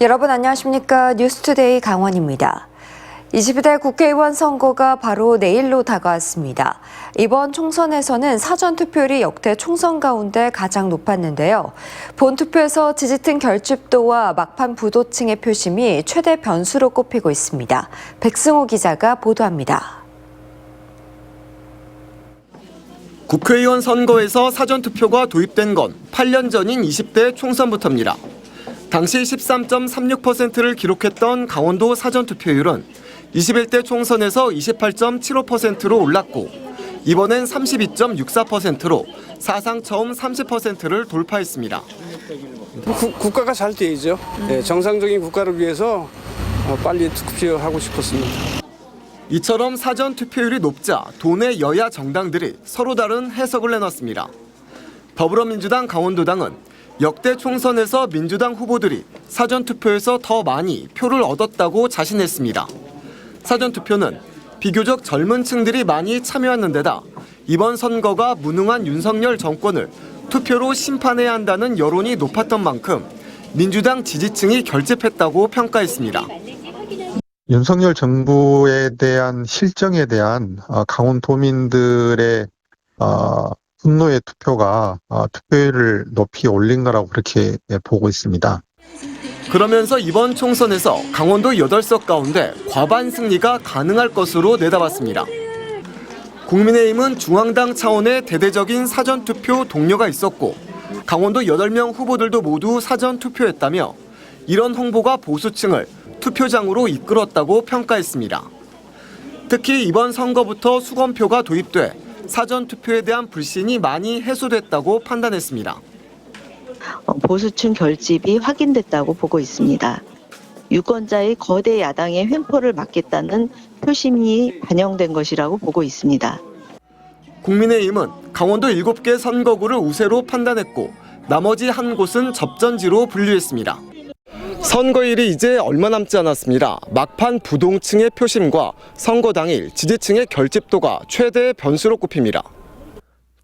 여러분 안녕하십니까? 뉴스투데이 강원입니다. 22대 국회의원 선거가 바로 내일로 다가왔습니다. 이번 총선에서는 사전투표율이 역대 총선 가운데 가장 높았는데요. 본투표에서 지지층 결집도와 막판 부도층의 표심이 최대 변수로 꼽히고 있습니다. 백승호 기자가 보도합니다. 국회의원 선거에서 사전투표가 도입된 건 8년 전인 20대 총선부터입니다. 당시 13.36%를 기록했던 강원도 사전투표율은 21대 총선에서 28.75%로 올랐고 이번엔 32.64%로 사상 처음 30%를 돌파했습니다. 국가가 잘 돼야죠. 정상적인 국가를 위해서 빨리 투표하고 싶었습니다. 이처럼 사전투표율이 높자 도내 여야 정당들이 서로 다른 해석을 내놨습니다. 더불어민주당 강원도당은 역대 총선에서 민주당 후보들이 사전투표에서 더 많이 표를 얻었다고 자신했습니다. 사전투표는 비교적 젊은 층들이 많이 참여하는 데다 이번 선거가 무능한 윤석열 정권을 투표로 심판해야 한다는 여론이 높았던 만큼 민주당 지지층이 결집했다고 평가했습니다. 윤석열 정부에 대한 실정에 대한 강원도민들의 분노의 투표가 투표율을 높이 올린 거라고 그렇게 보고 있습니다. 그러면서 이번 총선에서 강원도 8석 가운데 과반 승리가 가능할 것으로 내다봤습니다. 국민의힘은 중앙당 차원의 대대적인 사전투표 동료가 있었고 강원도 8명 후보들도 모두 사전투표했다며 이런 홍보가 보수층을 투표장으로 이끌었다고 평가했습니다. 특히 이번 선거부터 수검표가 도입돼 사전투표에 대한 불신이 많이 해소됐다고 판단했습니다. 보수층 결집이 확인됐다고 보고 있습니다. 유권자의 거대 야당의 횡포를 막겠다는 표심이 반영된 것이라고 보고 있습니다. 국민의힘은 강원도 7개 선거구를 우세로 판단했고 나머지 한 곳은 접전지로 분류했습니다. 선거일이 이제 얼마 남지 않았습니다. 막판 부동층의 표심과 선거 당일 지지층의 결집도가 최대의 변수로 꼽힙니다.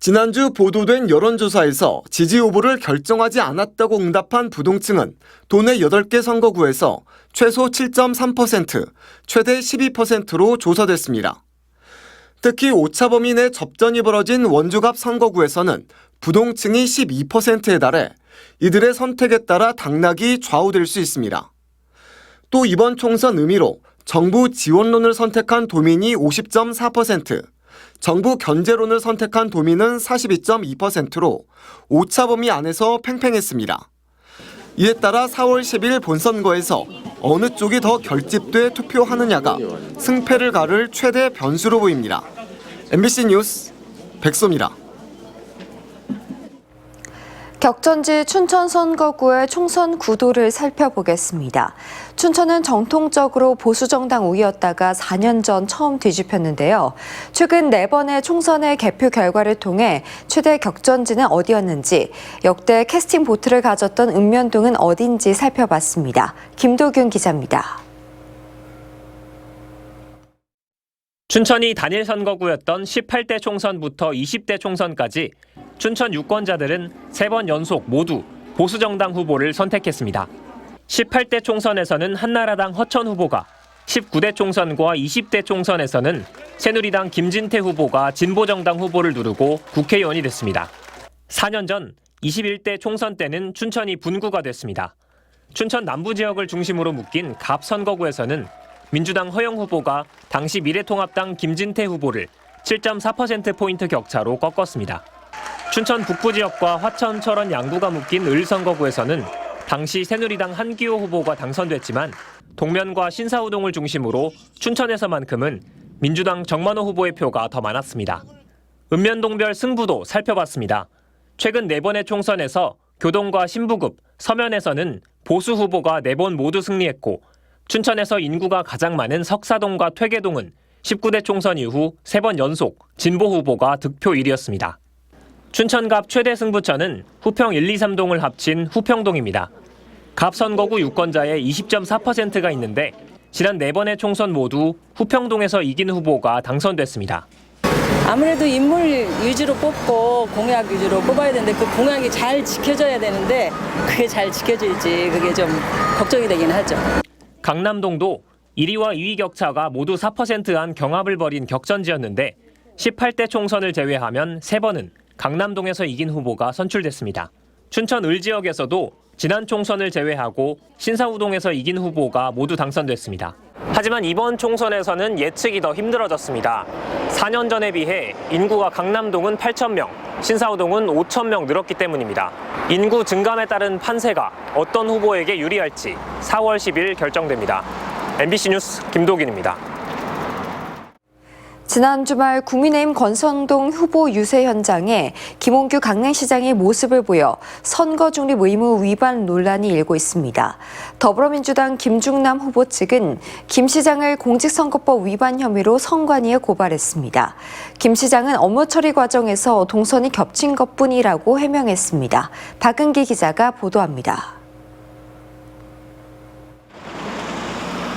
지난주 보도된 여론조사에서 지지 후보를 결정하지 않았다고 응답한 부동층은 도내 8개 선거구에서 최소 7.3%, 최대 12%로 조사됐습니다. 특히 오차범위 내 접전이 벌어진 원주갑 선거구에서는 부동층이 12%에 달해 이들의 선택에 따라 당락이 좌우될 수 있습니다. 또 이번 총선 의미로 정부 지원론을 선택한 도민이 50.4%, 정부 견제론을 선택한 도민은 42.2%로 오차범위 안에서 팽팽했습니다. 이에 따라 4월 10일 본선거에서 어느 쪽이 더 결집돼 투표하느냐가 승패를 가를 최대 변수로 보입니다. MBC 뉴스 백소입니다. 격전지 춘천 선거구의 총선 구도를 살펴보겠습니다. 춘천은 정통적으로 보수정당 우위였다가 4년 전 처음 뒤집혔는데요. 최근 4번의 총선의 개표 결과를 통해 최대 격전지는 어디였는지, 역대 캐스팅 보트를 가졌던 읍면동은 어딘지 살펴봤습니다. 김도균 기자입니다. 춘천이 단일 선거구였던 18대 총선부터 20대 총선까지 춘천 유권자들은 3번 연속 모두 보수정당 후보를 선택했습니다. 18대 총선에서는 한나라당 허천 후보가, 19대 총선과 20대 총선에서는 새누리당 김진태 후보가 진보정당 후보를 누르고 국회의원이 됐습니다. 4년 전 21대 총선 때는 춘천이 분구가 됐습니다. 춘천 남부 지역을 중심으로 묶인 갑 선거구에서는 민주당 허영 후보가 당시 미래통합당 김진태 후보를 7.4%포인트 격차로 꺾었습니다. 춘천 북부 지역과 화천, 철원, 양구가 묶인 을 선거구에서는 당시 새누리당 한기호 후보가 당선됐지만 동면과 신사우동을 중심으로 춘천에서만큼은 민주당 정만호 후보의 표가 더 많았습니다. 읍면동별 승부도 살펴봤습니다. 최근 4번의 총선에서 교동과 신부급, 서면에서는 보수 후보가 4번 모두 승리했고 춘천에서 인구가 가장 많은 석사동과 퇴계동은 19대 총선 이후 3번 연속 진보 후보가 득표 1위였습니다. 춘천갑 최대 승부처는 후평 1, 2, 3동을 합친 후평동입니다. 갑 선거구 유권자의 20.4%가 있는데 지난 4번의 총선 모두 후평동에서 이긴 후보가 당선됐습니다. 아무래도 인물 위주로 뽑고 공약 위주로 뽑아야 되는데 그 공약이 잘 지켜져야 되는데 그게 잘 지켜질지 그게 좀 걱정이 되긴 하죠. 강남동도 1위와 2위 격차가 모두 4%한 경합을 벌인 격전지였는데 18대 총선을 제외하면 3번은 강남동에서 이긴 후보가 선출됐습니다. 춘천 을 지역에서도 지난 총선을 제외하고 신사우동에서 이긴 후보가 모두 당선됐습니다. 하지만 이번 총선에서는 예측이 더 힘들어졌습니다. 4년 전에 비해 인구가 강남동은 8,000명, 신사우동은 5,000명 늘었기 때문입니다. 인구 증감에 따른 판세가 어떤 후보에게 유리할지 4월 10일 결정됩니다. MBC 뉴스 김도균입니다. 지난 주말 국민의힘 권성동 후보 유세 현장에 김홍규 강릉시장이 모습을 보여 선거 중립 의무 위반 논란이 일고 있습니다. 더불어민주당 김중남 후보 측은 김 시장을 공직선거법 위반 혐의로 선관위에 고발했습니다. 김 시장은 업무 처리 과정에서 동선이 겹친 것뿐이라고 해명했습니다. 박은기 기자가 보도합니다.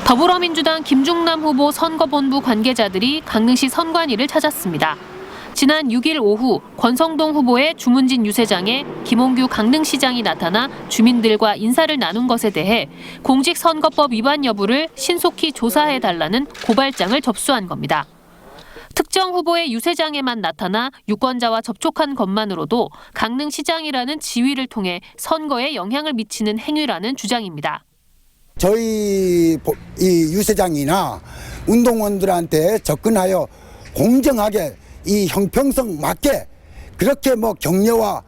더불어민주당 김중남 후보 선거본부 관계자들이 강릉시 선관위를 찾았습니다. 지난 6일 오후 권성동 후보의 주문진 유세장에 김홍규 강릉시장이 나타나 주민들과 인사를 나눈 것에 대해 공직선거법 위반 여부를 신속히 조사해달라는 고발장을 접수한 겁니다. 특정 후보의 유세장에만 나타나 유권자와 접촉한 것만으로도 강릉시장이라는 지위를 통해 선거에 영향을 미치는 행위라는 주장입니다. 저희 이 유세장이나 운동원들한테 접근하여 공정하게 이 형평성 맞게 그렇게 격려와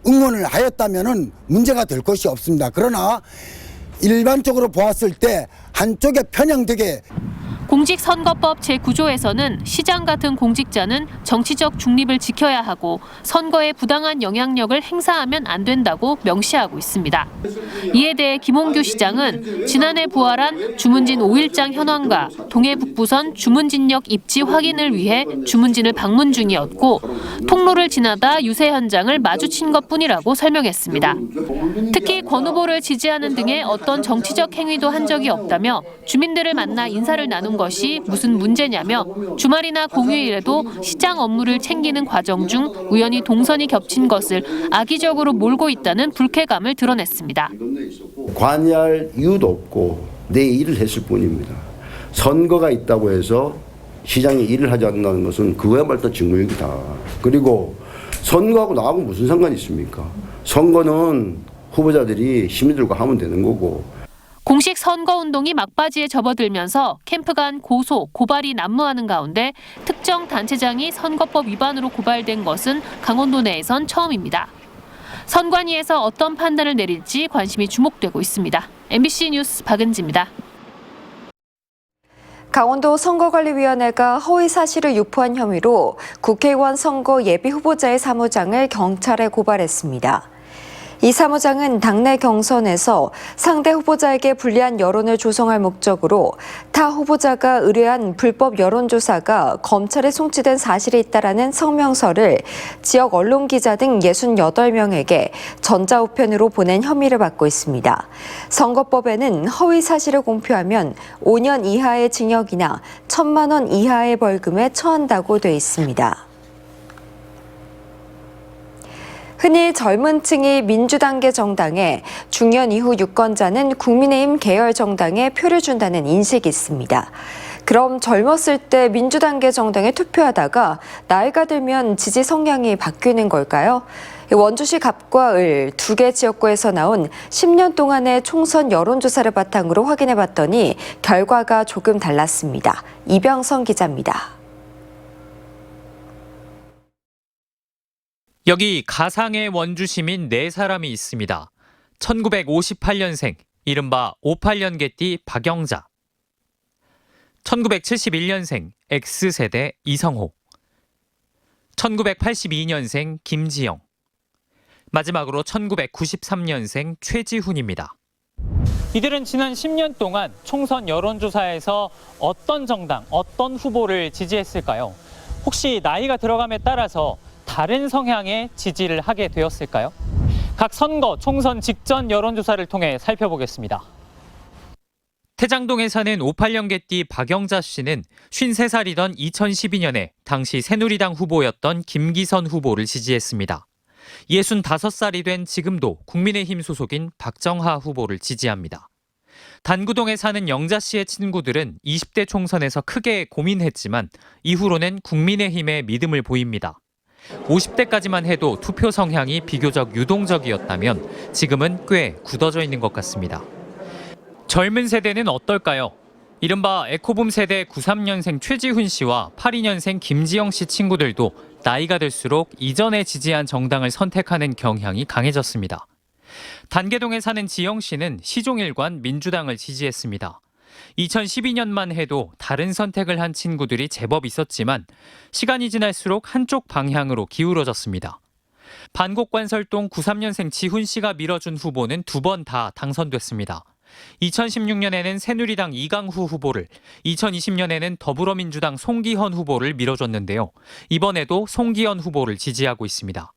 응원을 하였다면은 문제가 될 것이 없습니다. 그러나 일반적으로 보았을 때 한쪽에 편향되게 공직선거법 제9조에서는 시장 같은 공직자는 정치적 중립을 지켜야 하고 선거에 부당한 영향력을 행사하면 안 된다고 명시하고 있습니다. 이에 대해 김홍규 시장은 지난해 부활한 주문진 5일장 현황과 동해북부선 주문진역 입지 확인을 위해 주문진을 방문 중이었고 통로를 지나다 유세 현장을 마주친 것뿐이라고 설명했습니다. 특히 권 후보를 지지하는 등의 어떤 정치적 행위도 한 적이 없다며 주민들을 만나 인사를 나눈 것이 무슨 문제냐며 주말이나 공휴일에도 시장 업무를 챙기는 과정 중 우연히 동선이 겹친 것을 악의적으로 몰고 있다는 불쾌감을 드러냈습니다. 관여할 이유도 없고 내 일을 했을 뿐입니다. 선거가 있다고 해서 시장이 일을 하지 않는다는 것은 그거야말로 직무유기다. 그리고 선거하고 나하고 무슨 상관이 있습니까? 선거는 후보자들이 시민들과 하면 되는 거고. 공식 선거운동이 막바지에 접어들면서 캠프 간 고소, 고발이 난무하는 가운데 특정 단체장이 선거법 위반으로 고발된 것은 강원도 내에선 처음입니다. 선관위에서 어떤 판단을 내릴지 관심이 주목되고 있습니다. MBC 뉴스 박은지입니다. 강원도 선거관리위원회가 허위 사실을 유포한 혐의로 국회의원 선거 예비 후보자의 사무장을 경찰에 고발했습니다. 이 사무장은 당내 경선에서 상대 후보자에게 불리한 여론을 조성할 목적으로 타 후보자가 의뢰한 불법 여론조사가 검찰에 송치된 사실이 있다라는 성명서를 지역 언론기자 등 68명에게 전자우편으로 보낸 혐의를 받고 있습니다. 선거법에는 허위 사실을 공표하면 5년 이하의 징역이나 1,000만 원 이하의 벌금에 처한다고 돼 있습니다. 흔히 젊은 층이 민주당계 정당에, 중년 이후 유권자는 국민의힘 계열 정당에 표를 준다는 인식이 있습니다. 그럼 젊었을 때 민주당계 정당에 투표하다가 나이가 들면 지지 성향이 바뀌는 걸까요? 원주시 갑과 을 두 개 지역구에서 나온 10년 동안의 총선 여론조사를 바탕으로 확인해봤더니 결과가 조금 달랐습니다. 이병선 기자입니다. 여기 가상의 원주 시민 4사람이 있습니다. 1958년생, 이른바 58년 개띠 박영자. 1971년생 X세대 이성호. 1982년생 김지영. 마지막으로 1993년생 최지훈입니다. 이들은 지난 10년 동안 총선 여론조사에서 어떤 정당, 어떤 후보를 지지했을까요? 혹시 나이가 들어감에 따라서 다른 성향의 지지를 하게 되었을까요? 각 선거, 총선 직전 여론조사를 통해 살펴보겠습니다. 태장동에 사는 58년 개띠 박영자 씨는 53살이던 2012년에 당시 새누리당 후보였던 김기선 후보를 지지했습니다. 65살이 된 지금도 국민의힘 소속인 박정하 후보를 지지합니다. 단구동에 사는 영자 씨의 친구들은 20대 총선에서 크게 고민했지만 이후로는 국민의힘에 믿음을 보입니다. 50대까지만 해도 투표 성향이 비교적 유동적이었다면 지금은 꽤 굳어져 있는 것 같습니다. 젊은 세대는 어떨까요? 이른바 에코붐 세대 93년생 최지훈 씨와 82년생 김지영 씨 친구들도 나이가 들수록 이전에 지지한 정당을 선택하는 경향이 강해졌습니다. 단계동에 사는 지영 씨는 시종일관 민주당을 지지했습니다. 2012년만 해도 다른 선택을 한 친구들이 제법 있었지만 시간이 지날수록 한쪽 방향으로 기울어졌습니다. 반곡관설동 93년생 지훈 씨가 밀어준 후보는 2번 다 당선됐습니다. 2016년에는 새누리당 이강후 후보를, 2020년에는 더불어민주당 송기현 후보를 밀어줬는데요. 이번에도 송기현 후보를 지지하고 있습니다.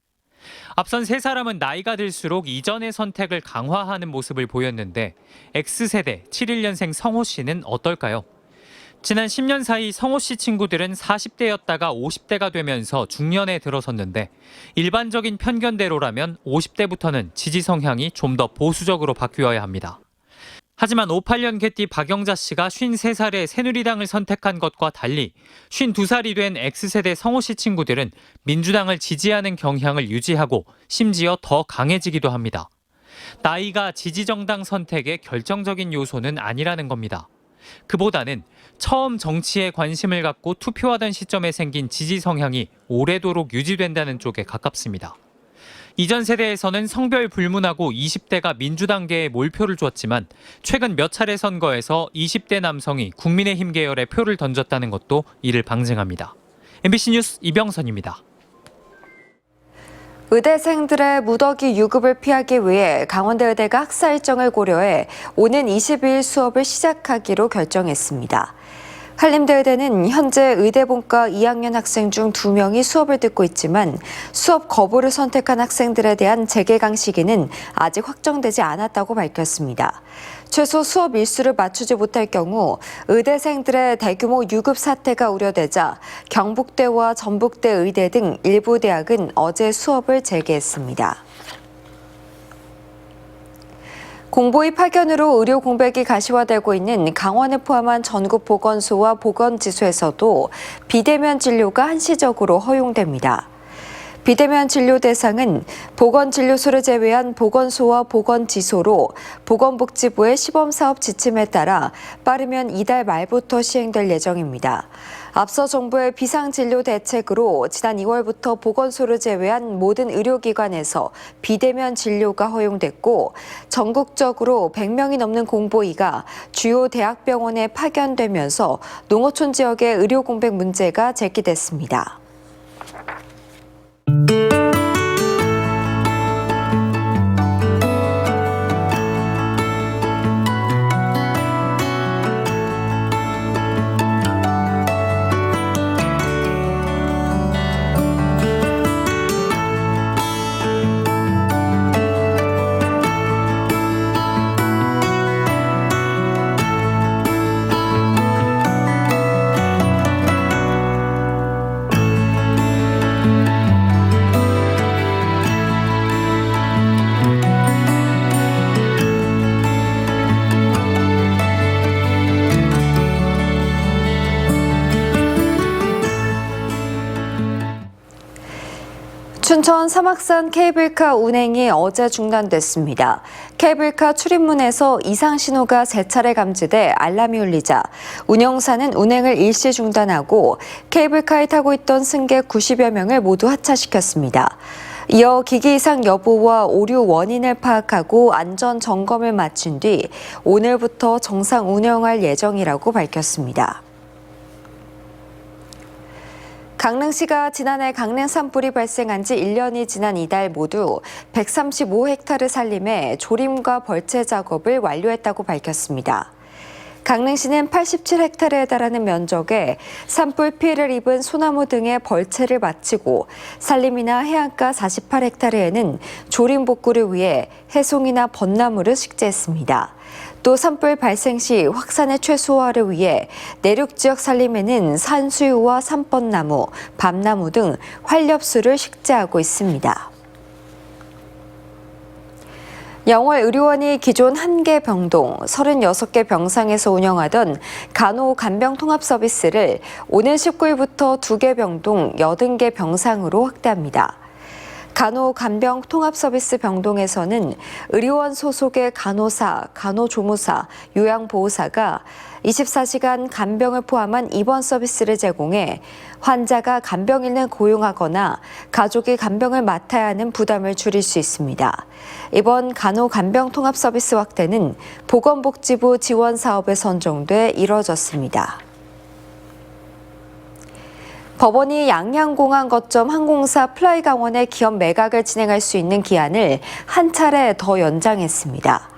앞선 세 사람은 나이가 들수록 이전의 선택을 강화하는 모습을 보였는데 X세대 71년생 성호 씨는 어떨까요? 지난 10년 사이 성호 씨 친구들은 40대였다가 50대가 되면서 중년에 들어섰는데 일반적인 편견대로라면 50대부터는 지지 성향이 좀 더 보수적으로 바뀌어야 합니다. 하지만 58년 개띠 박영자 씨가 53살에 새누리당을 선택한 것과 달리 52살이 된 X세대 성호 씨 친구들은 민주당을 지지하는 경향을 유지하고 심지어 더 강해지기도 합니다. 나이가 지지정당 선택의 결정적인 요소는 아니라는 겁니다. 그보다는 처음 정치에 관심을 갖고 투표하던 시점에 생긴 지지 성향이 오래도록 유지된다는 쪽에 가깝습니다. 이전 세대에서는 성별 불문하고 20대가 민주당계에 몰표를 줬지만 최근 몇 차례 선거에서 20대 남성이 국민의힘 계열에 표를 던졌다는 것도 이를 방증합니다. MBC 뉴스 이병선입니다. 의대생들의 무더기 유급을 피하기 위해 강원대의대가 학사 일정을 고려해 오는 22일 수업을 시작하기로 결정했습니다. 한림대의대는 현재 의대본과 2학년 학생 중 2명이 수업을 듣고 있지만 수업 거부를 선택한 학생들에 대한 재개강 시기는 아직 확정되지 않았다고 밝혔습니다. 최소 수업 일수를 맞추지 못할 경우 의대생들의 대규모 유급 사태가 우려되자 경북대와 전북대 의대 등 일부 대학은 어제 수업을 재개했습니다. 공보위 파견으로 의료 공백이 가시화되고 있는 강원을 포함한 전국 보건소와 보건지소에서도 비대면 진료가 한시적으로 허용됩니다. 비대면 진료 대상은 보건진료소를 제외한 보건소와 보건지소로 보건복지부의 시범사업 지침에 따라 빠르면 이달 말부터 시행될 예정입니다. 앞서 정부의 비상진료 대책으로 지난 2월부터 보건소를 제외한 모든 의료기관에서 비대면 진료가 허용됐고 전국적으로 100명이 넘는 공보위가 주요 대학병원에 파견되면서 농어촌 지역의 의료 공백 문제가 제기됐습니다. 춘천 사막산 케이블카 운행이 어제 중단됐습니다. 케이블카 출입문에서 이상 신호가 3차례 감지돼 알람이 울리자 운영사는 운행을 일시 중단하고 케이블카에 타고 있던 승객 90여 명을 모두 하차시켰습니다. 이어 기기 이상 여부와 오류 원인을 파악하고 안전 점검을 마친 뒤 오늘부터 정상 운영할 예정이라고 밝혔습니다. 강릉시가 지난해 강릉 산불이 발생한 지 1년이 지난 이달 모두 135헥타르 산림에 조림과 벌채 작업을 완료했다고 밝혔습니다. 강릉시는 87헥타르에 달하는 면적에 산불 피해를 입은 소나무 등의 벌채를 마치고 산림이나 해안가 48헥타르에는 조림 복구를 위해 해송이나 벚나무를 식재했습니다. 또 산불 발생 시 확산의 최소화를 위해 내륙 지역 산림에는 산수유와 삼번나무, 밤나무 등 활렵수를 식재하고 있습니다. 영월 의료원이 기존 1개 병동, 36개 병상에서 운영하던 간호-간병 통합 서비스를 오는 19일부터 2개 병동, 80개 병상으로 확대합니다. 간호-간병 통합 서비스 병동에서는 의료원 소속의 간호사, 간호조무사, 요양보호사가 24시간 간병을 포함한 입원 서비스를 제공해 환자가 간병인을 고용하거나 가족이 간병을 맡아야 하는 부담을 줄일 수 있습니다. 이번 간호-간병 통합 서비스 확대는 보건복지부 지원 사업에 선정돼 이뤄졌습니다. 법원이 양양공항 거점 항공사 플라이강원의 기업 매각을 진행할 수 있는 기한을 한 차례 더 연장했습니다.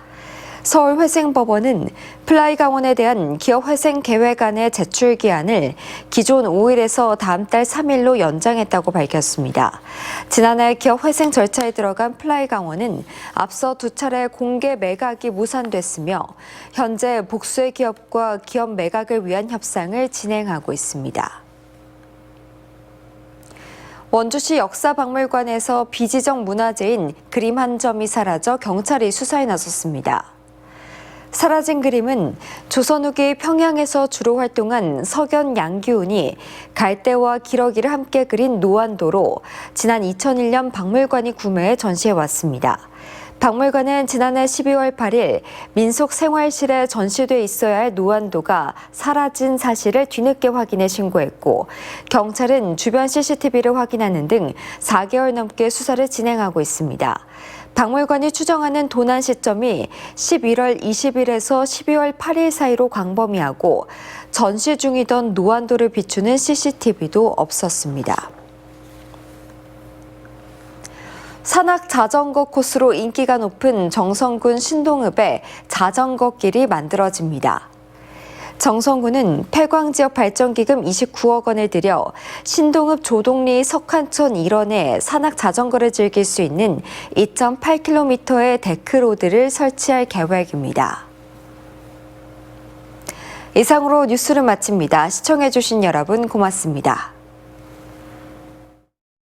서울회생법원은 플라이강원에 대한 기업회생 계획안의 제출 기한을 기존 5일에서 다음 달 3일로 연장했다고 밝혔습니다. 지난해 기업회생 절차에 들어간 플라이강원은 앞서 2차례 공개 매각이 무산됐으며 현재 복수의 기업과 기업 매각을 위한 협상을 진행하고 있습니다. 원주시 역사박물관에서 비지적 문화재인 그림 한 점이 사라져 경찰이 수사에 나섰습니다. 사라진 그림은 조선 후기 평양에서 주로 활동한 석연 양규운이 갈대와 기러기를 함께 그린 노안도로 지난 2001년 박물관이 구매해 전시해왔습니다. 박물관은 지난해 12월 8일 민속생활실에 전시돼 있어야 할 노안도가 사라진 사실을 뒤늦게 확인해 신고했고 경찰은 주변 CCTV를 확인하는 등 4개월 넘게 수사를 진행하고 있습니다. 박물관이 추정하는 도난 시점이 11월 20일에서 12월 8일 사이로 광범위하고 전시 중이던 노안도를 비추는 CCTV도 없었습니다. 산악 자전거 코스로 인기가 높은 정성군 신동읍에 자전거 길이 만들어집니다. 정성군은 폐광지역 발전기금 29억 원을 들여 신동읍 조동리 석한촌 일원에 산악 자전거를 즐길 수 있는 2.8km의 데크로드를 설치할 계획입니다. 이상으로 뉴스를 마칩니다. 시청해주신 여러분 고맙습니다.